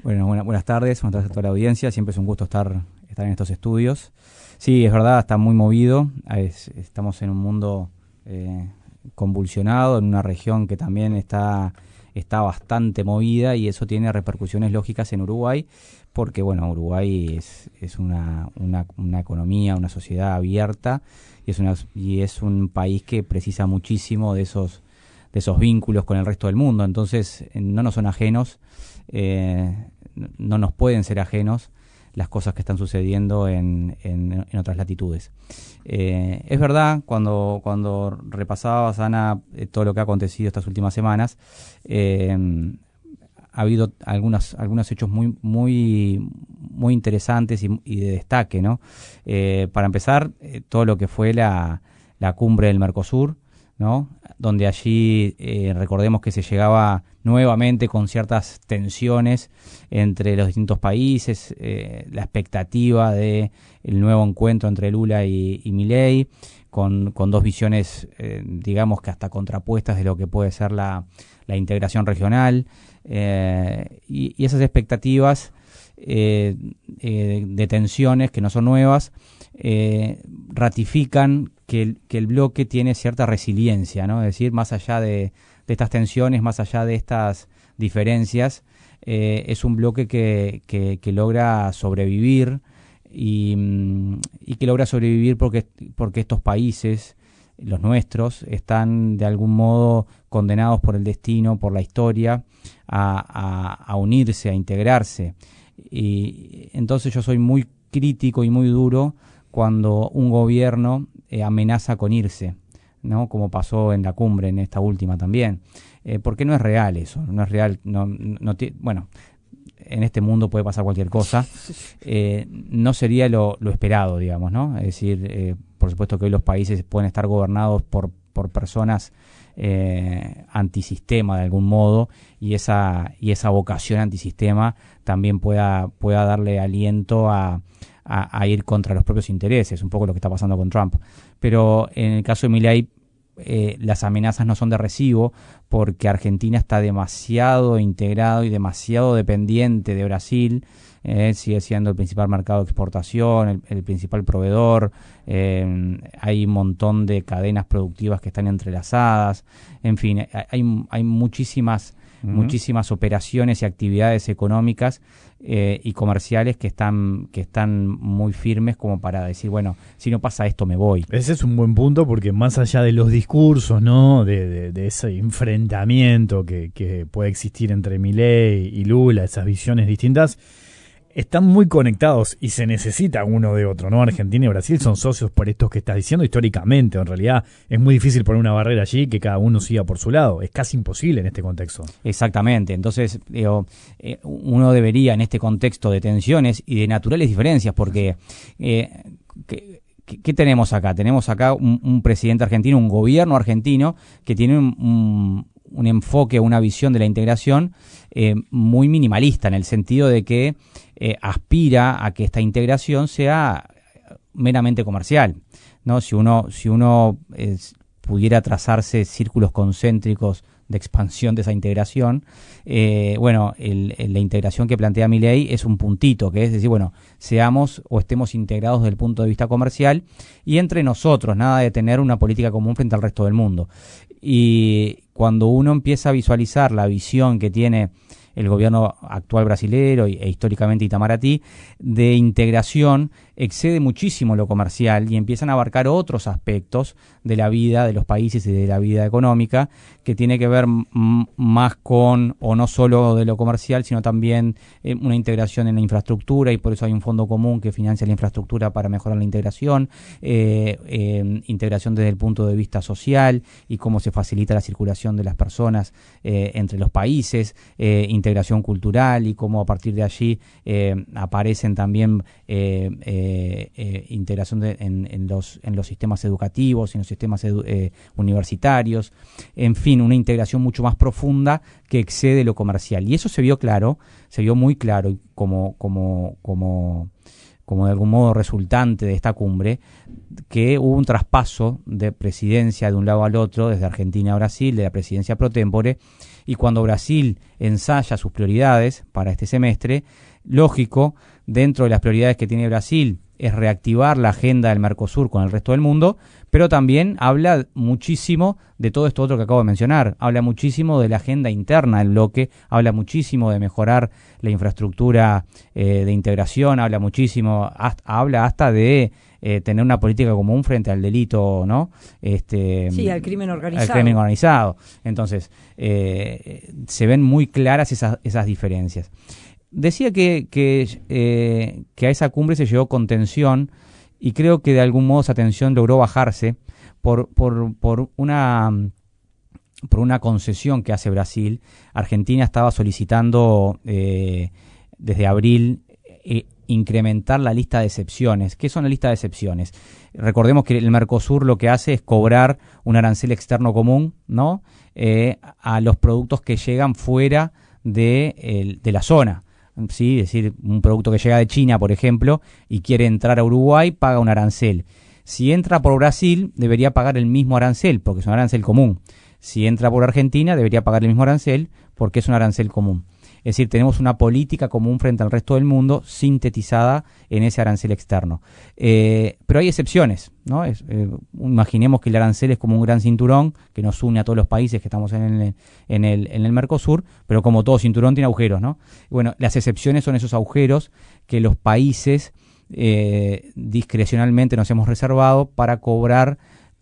Bueno, buenas tardes a toda la audiencia. Siempre es un gusto estar en estos estudios. Sí, es verdad, está muy movido. Estamos en un mundo convulsionado, en una región que también está bastante movida, y eso tiene repercusiones lógicas en Uruguay, porque bueno, Uruguay es una economía, una sociedad abierta, y es un país que precisa muchísimo de esos vínculos con el resto del mundo. Entonces no nos son ajenos, no nos pueden ser ajenos las cosas que están sucediendo en otras latitudes. Es verdad, cuando repasabas, Ana, todo lo que ha acontecido estas últimas semanas, ha habido algunos hechos muy interesantes y de destaque, ¿no? Para empezar, todo lo que fue la cumbre del Mercosur, ¿no? Donde allí recordemos que se llegaba nuevamente con ciertas tensiones entre los distintos países, la expectativa de el nuevo encuentro entre Lula y Milei, con dos visiones, digamos que hasta contrapuestas de lo que puede ser la integración regional, y esas expectativas de tensiones que no son nuevas, ratifican que el bloque tiene cierta resiliencia, ¿no? Es decir, más allá de estas tensiones, más allá de estas diferencias, es un bloque que logra sobrevivir, y que logra sobrevivir porque estos países, los nuestros, están de algún modo condenados por el destino, por la historia, a unirse, a integrarse. Y entonces yo soy muy crítico y muy duro cuando un gobierno amenaza con irse, ¿no? Como pasó en la cumbre, en esta última también, porque no es real eso, no es real, bueno, en este mundo puede pasar cualquier cosa, no sería lo esperado, digamos, ¿no? Es decir, por supuesto que hoy los países pueden estar gobernados por personas antisistema de algún modo, y esa vocación antisistema también pueda darle aliento a ir contra los propios intereses, un poco lo que está pasando con Trump. Pero en el caso de Milei, las amenazas no son de recibo, porque Argentina está demasiado integrado y demasiado dependiente de Brasil. Sigue siendo el principal mercado de exportación, el principal proveedor, hay un montón de cadenas productivas que están entrelazadas, en fin, hay muchísimas operaciones y actividades económicas y comerciales que están muy firmes como para decir, bueno, si no pasa esto me voy. Ese es un buen punto, porque más allá de los discursos, ¿no? de ese enfrentamiento que puede existir entre Milei y Lula, esas visiones distintas, están muy conectados y se necesita uno de otro, ¿no? Argentina y Brasil son socios por estos que estás diciendo históricamente. En realidad es muy difícil poner una barrera allí que cada uno siga por su lado. Es casi imposible en este contexto. Exactamente. Entonces, uno debería, en este contexto de tensiones y de naturales diferencias, porque ¿qué tenemos acá? Tenemos acá un presidente argentino, un gobierno argentino que tiene un enfoque, una visión de la integración muy minimalista, en el sentido de que aspira a que esta integración sea meramente comercial, ¿no? Si uno pudiera trazarse círculos concéntricos de expansión de esa integración, la integración que plantea Milei es un puntito, que es decir, bueno, seamos o estemos integrados desde el punto de vista comercial y entre nosotros, nada de tener una política común frente al resto del mundo. Y cuando uno empieza a visualizar la visión que tiene el gobierno actual brasilero e históricamente Itamaraty de integración, excede muchísimo lo comercial y empiezan a abarcar otros aspectos de la vida de los países y de la vida económica, que tiene que ver más con, o no solo de lo comercial, sino también una integración en la infraestructura, y por eso hay un fondo común que financia la infraestructura para mejorar la integración, integración desde el punto de vista social y cómo se facilita la circulación de las personas entre los países, integración cultural y cómo a partir de allí aparecen también integración en los sistemas educativos, en los sistemas universitarios, en fin, una integración mucho más profunda que excede lo comercial. Y eso se vio muy claro como de algún modo resultante de esta cumbre, que hubo un traspaso de presidencia de un lado al otro, desde Argentina a Brasil, de la presidencia pro tempore, Y cuando Brasil ensaya sus prioridades para este semestre, lógico, dentro de las prioridades que tiene Brasil es reactivar la agenda del Mercosur con el resto del mundo, pero también habla muchísimo de todo esto otro que acabo de mencionar, habla muchísimo de la agenda interna del bloque, habla muchísimo de mejorar la infraestructura de integración, habla muchísimo, habla hasta de tener una política común frente al delito, ¿no? Sí, al crimen organizado. Al crimen organizado. Entonces, se ven muy claras esas diferencias. Decía que a esa cumbre se llegó con tensión y creo que de algún modo esa tensión logró bajarse por una concesión que hace Brasil. Argentina estaba solicitando desde abril incrementar la lista de excepciones. ¿Qué son las listas de excepciones? Recordemos que el Mercosur lo que hace es cobrar un arancel externo común, ¿no? A los productos que llegan fuera de la zona. ¿Sí? Es decir, un producto que llega de China, por ejemplo, y quiere entrar a Uruguay, paga un arancel. Si entra por Brasil, debería pagar el mismo arancel, porque es un arancel común. Si entra por Argentina, debería pagar el mismo arancel, porque es un arancel común. Es decir, tenemos una política común frente al resto del mundo sintetizada en ese arancel externo. Pero hay excepciones, ¿no? Imaginemos que el arancel es como un gran cinturón que nos une a todos los países que estamos en el Mercosur, pero como todo cinturón tiene agujeros, ¿no? Bueno, las excepciones son esos agujeros que los países discrecionalmente nos hemos reservado para cobrar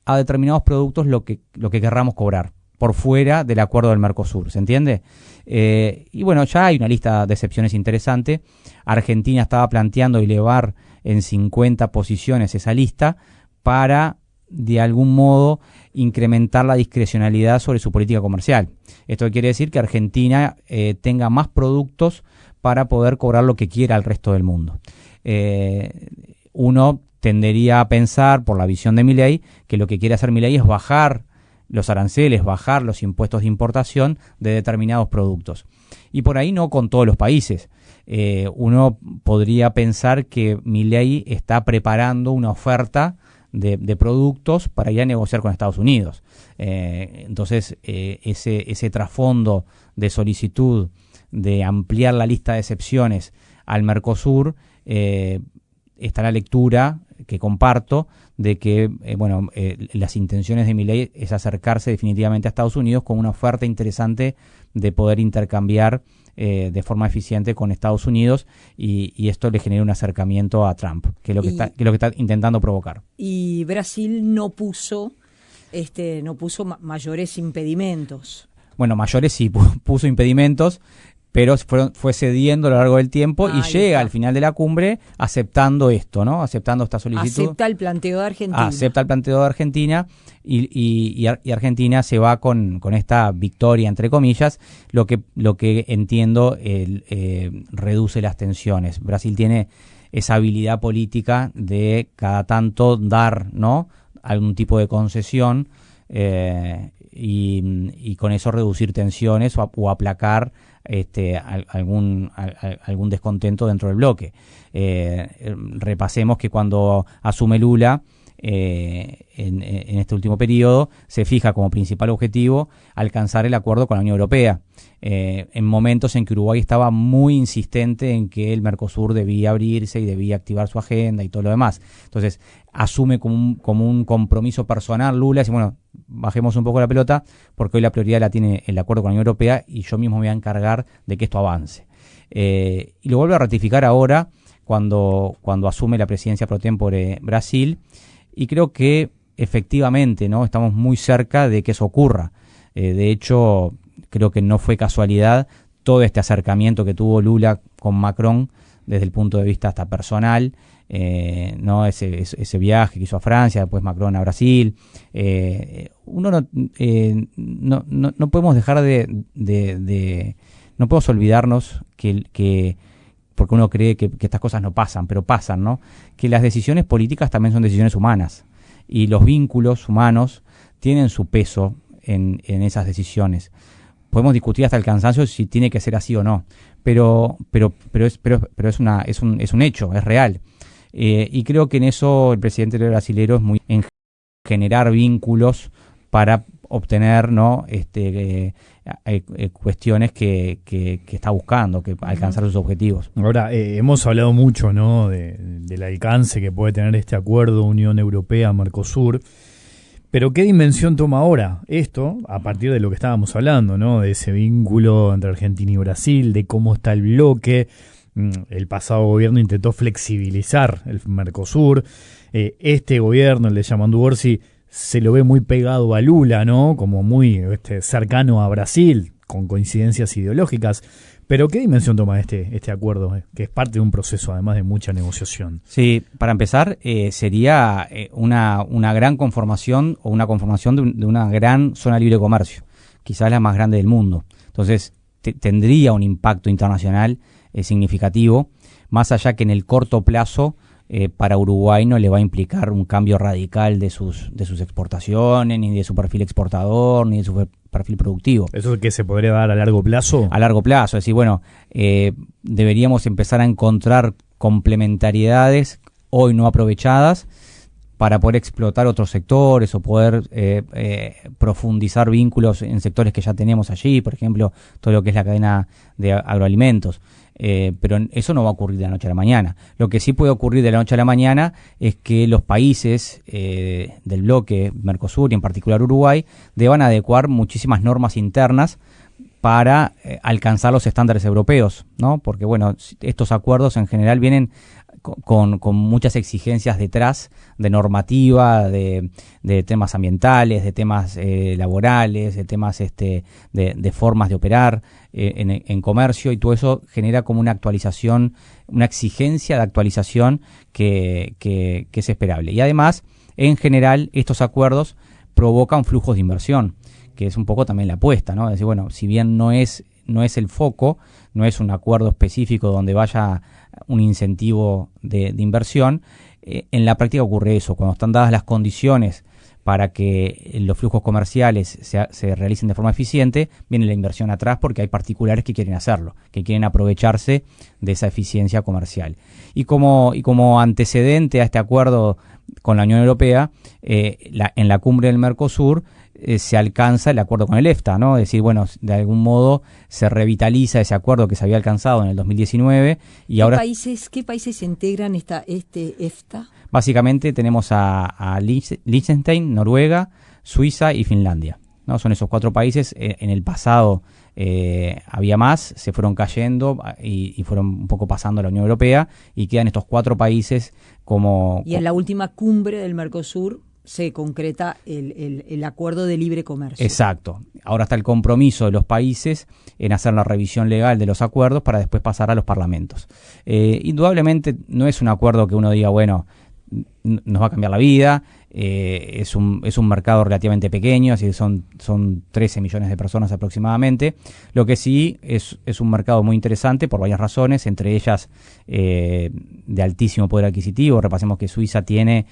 a determinados productos lo que querramos cobrar por fuera del acuerdo del Mercosur, ¿se entiende? Y bueno, ya hay una lista de excepciones interesante. Argentina estaba planteando elevar en 50 posiciones esa lista para, de algún modo, incrementar la discrecionalidad sobre su política comercial. Esto quiere decir que Argentina tenga más productos para poder cobrar lo que quiera al resto del mundo. Uno tendería a pensar, por la visión de Milei, que lo que quiere hacer Milei es bajar los aranceles, bajar los impuestos de importación de determinados productos. Y por ahí no con todos los países. Uno podría pensar que Milei está preparando una oferta de productos para ir a negociar con Estados Unidos. Entonces, ese trasfondo de solicitud de ampliar la lista de excepciones al Mercosur, está la lectura que comparto de que las intenciones de Milei es acercarse definitivamente a Estados Unidos con una oferta interesante de poder intercambiar de forma eficiente con Estados Unidos y esto le genera un acercamiento a Trump, que es lo que está intentando provocar. Y Brasil no puso mayores impedimentos. Bueno, mayores sí puso impedimentos, pero fue cediendo a lo largo del tiempo y llega al final de la cumbre aceptando esto, ¿no? Aceptando esta solicitud. Acepta el planteo de Argentina. Acepta el planteo de Argentina y Argentina se va con esta victoria, entre comillas, lo que entiendo reduce las tensiones. Brasil tiene esa habilidad política de cada tanto dar, ¿no?, algún tipo de concesión y con eso reducir tensiones o aplacar algún descontento dentro del bloque. Repasemos que cuando asume Lula en este último periodo se fija como principal objetivo alcanzar el acuerdo con la Unión Europea, en momentos en que Uruguay estaba muy insistente en que el Mercosur debía abrirse y debía activar su agenda y todo lo demás. Entonces asume como un compromiso personal Lula, dice, bueno, bajemos un poco la pelota porque hoy la prioridad la tiene el acuerdo con la Unión Europea y yo mismo me voy a encargar de que esto avance. Y lo vuelve a ratificar ahora cuando asume la presidencia pro tempore Brasil, y creo que efectivamente, ¿no?, estamos muy cerca de que eso ocurra. De hecho, creo que no fue casualidad todo este acercamiento que tuvo Lula con Macron desde el punto de vista hasta personal, ¿no? Ese viaje que hizo a Francia, después Macron a Brasil. Uno no podemos dejar no podemos olvidarnos que porque uno cree que estas cosas no pasan, pero pasan, ¿no? Que las decisiones políticas también son decisiones humanas y los vínculos humanos tienen su peso en esas decisiones. Podemos discutir hasta el cansancio si tiene que ser así o no, pero es un hecho, es real. Y creo que en eso el presidente brasileño es muy en generar vínculos para obtener, ¿no? Cuestiones que está buscando, que alcanzar sus objetivos. Ahora, hemos hablado mucho, ¿no? del alcance que puede tener este acuerdo Unión Europea-Mercosur, pero ¿qué dimensión toma ahora esto, a partir de lo que estábamos hablando, ¿no? De ese vínculo entre Argentina y Brasil, de cómo está el bloque? El pasado gobierno intentó flexibilizar el Mercosur, este gobierno, el de Yamandu Orsi, se lo ve muy pegado a Lula, ¿no? Como muy cercano a Brasil, con coincidencias ideológicas. Pero ¿qué dimensión toma este acuerdo, que es parte de un proceso, además de mucha negociación? Sí, para empezar, sería una gran conformación o una conformación de una gran zona libre de comercio, quizás la más grande del mundo. Entonces, tendría un impacto internacional significativo, más allá que en el corto plazo para Uruguay no le va a implicar un cambio radical de sus exportaciones, ni de su perfil exportador, ni de su perfil productivo. ¿Eso es que se podría dar a largo plazo? A largo plazo, es decir, bueno, deberíamos empezar a encontrar complementariedades hoy no aprovechadas para poder explotar otros sectores o poder profundizar vínculos en sectores que ya tenemos allí, por ejemplo, todo lo que es la cadena de agroalimentos. Pero eso no va a ocurrir de la noche a la mañana. Lo que sí puede ocurrir de la noche a la mañana es que los países del bloque Mercosur, y en particular Uruguay, deban adecuar muchísimas normas internas para alcanzar los estándares europeos, ¿no? Porque, bueno, estos acuerdos en general vienen con muchas exigencias detrás de normativa, de temas ambientales, de temas laborales, de temas de formas de operar en comercio, y todo eso genera como una actualización, una exigencia de actualización que es esperable. Y además, en general, estos acuerdos provocan flujos de inversión, que es un poco también la apuesta, ¿no? Es decir, bueno, si bien no es el foco, no es un acuerdo específico donde vaya un incentivo de inversión, en la práctica ocurre eso. Cuando están dadas las condiciones para que los flujos comerciales se realicen de forma eficiente, viene la inversión atrás porque hay particulares que quieren hacerlo, que quieren aprovecharse de esa eficiencia comercial. Y como antecedente a este acuerdo con la Unión Europea, en la cumbre del Mercosur, se alcanza el acuerdo con el EFTA, ¿no? Es decir, bueno, de algún modo se revitaliza ese acuerdo que se había alcanzado en el 2019 y ahora... ¿Qué países integran este EFTA? Básicamente tenemos a Liechtenstein, Noruega, Suiza y Finlandia, ¿no? Son esos 4 países. En el pasado había más, se fueron cayendo y fueron un poco pasando a la Unión Europea, y quedan estos 4 países como... Y en la última cumbre del Mercosur se concreta el acuerdo de libre comercio. Exacto. Ahora está el compromiso de los países en hacer la revisión legal de los acuerdos para después pasar a los parlamentos. Indudablemente no es un acuerdo que uno diga, bueno, nos va a cambiar la vida. Es un mercado relativamente pequeño, así que son 13 millones de personas aproximadamente. Lo que sí es un mercado muy interesante por varias razones, entre ellas de altísimo poder adquisitivo. Repasemos que Suiza tiene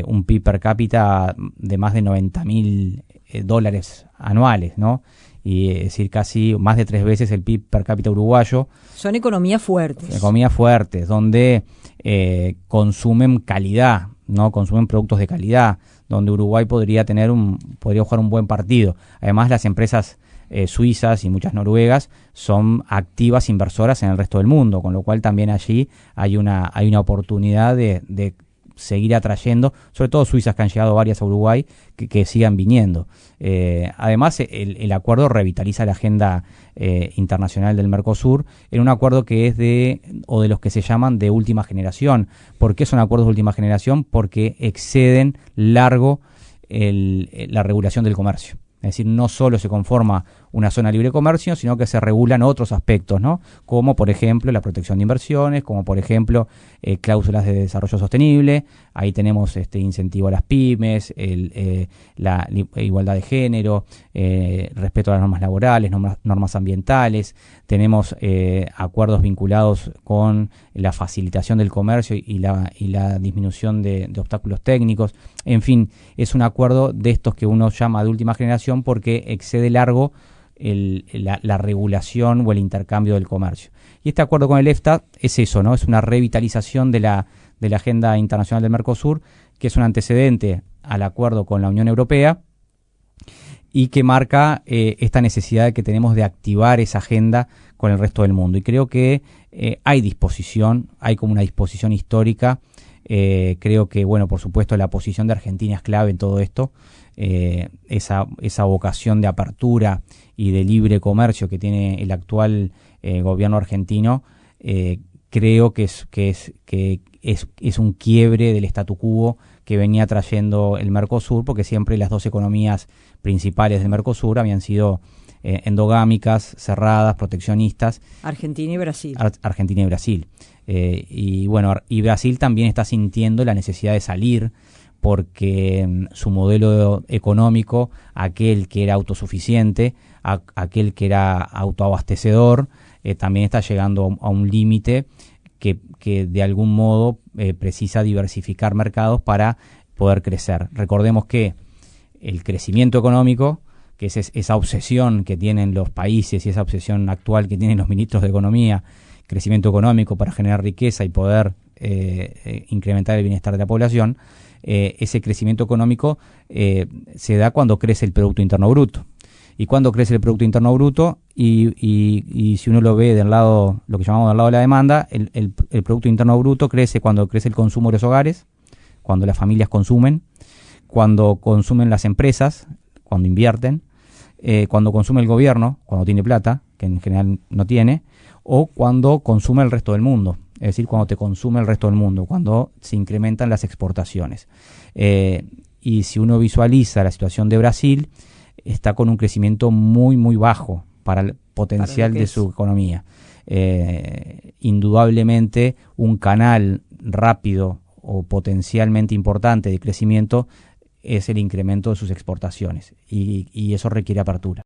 un PIB per cápita de más de $90.000 anuales, ¿no? Y es decir, casi más de 3 veces el PIB per cápita uruguayo. Son economías fuertes. Economías fuertes, donde consumen calidad, ¿no? Consumen productos de calidad, donde Uruguay podría jugar un buen partido. Además, las empresas suizas y muchas noruegas son activas inversoras en el resto del mundo, con lo cual también allí hay una oportunidad de seguir atrayendo, sobre todo suizas que han llegado varias a Uruguay, que sigan viniendo. Además, el acuerdo revitaliza la agenda internacional del Mercosur en un acuerdo que es de los que se llaman de última generación. ¿Por qué son acuerdos de última generación? Porque exceden largo la regulación del comercio. Es decir, no solo se conforma una zona libre de comercio, sino que se regulan otros aspectos, ¿no? Como, por ejemplo, la protección de inversiones, como, por ejemplo, cláusulas de desarrollo sostenible. Ahí tenemos incentivo a las pymes, la igualdad de género, respeto a las normas laborales, normas ambientales. Tenemos acuerdos vinculados con la facilitación del comercio y la disminución de obstáculos técnicos. En fin, es un acuerdo de estos que uno llama de última generación porque excede largo la regulación o el intercambio del comercio. Y este acuerdo con el EFTA es eso, ¿no? Es una revitalización de la agenda internacional del Mercosur, que es un antecedente al acuerdo con la Unión Europea, y que marca esta necesidad que tenemos de activar esa agenda con el resto del mundo. Y creo que hay disposición, hay como una disposición histórica. Creo que, bueno, por supuesto, la posición de Argentina es clave en todo esto. Esa vocación de apertura y de libre comercio que tiene el actual gobierno argentino, creo que es un quiebre del statu quo que venía trayendo el Mercosur, porque siempre las dos economías principales del Mercosur habían sido endogámicas, cerradas, proteccionistas. Argentina y Brasil. Argentina y Brasil. Y bueno, y Brasil también está sintiendo la necesidad de salir, porque su modelo económico, aquel que era autosuficiente, aquel que era autoabastecedor, también está llegando a un límite que de algún modo precisa diversificar mercados para poder crecer. Recordemos que el crecimiento económico, que es esa obsesión que tienen los países y esa obsesión actual que tienen los ministros de Economía, crecimiento económico para generar riqueza y poder incrementar el bienestar de la población, ese crecimiento económico se da cuando crece el Producto Interno Bruto. Y cuando crece el Producto Interno Bruto, y si uno lo ve del lado, lo que llamamos del lado de la demanda, el Producto Interno Bruto crece cuando crece el consumo de los hogares, cuando las familias consumen, cuando consumen las empresas, cuando invierten, cuando consume el gobierno, cuando tiene plata, que en general no tiene, o cuando consume el resto del mundo, es decir, cuando te consume el resto del mundo, cuando se incrementan las exportaciones. Y si uno visualiza la situación de Brasil, está con un crecimiento muy, muy bajo para el potencial de su economía. Indudablemente, un canal rápido o potencialmente importante de crecimiento es el incremento de sus exportaciones, y eso requiere apertura.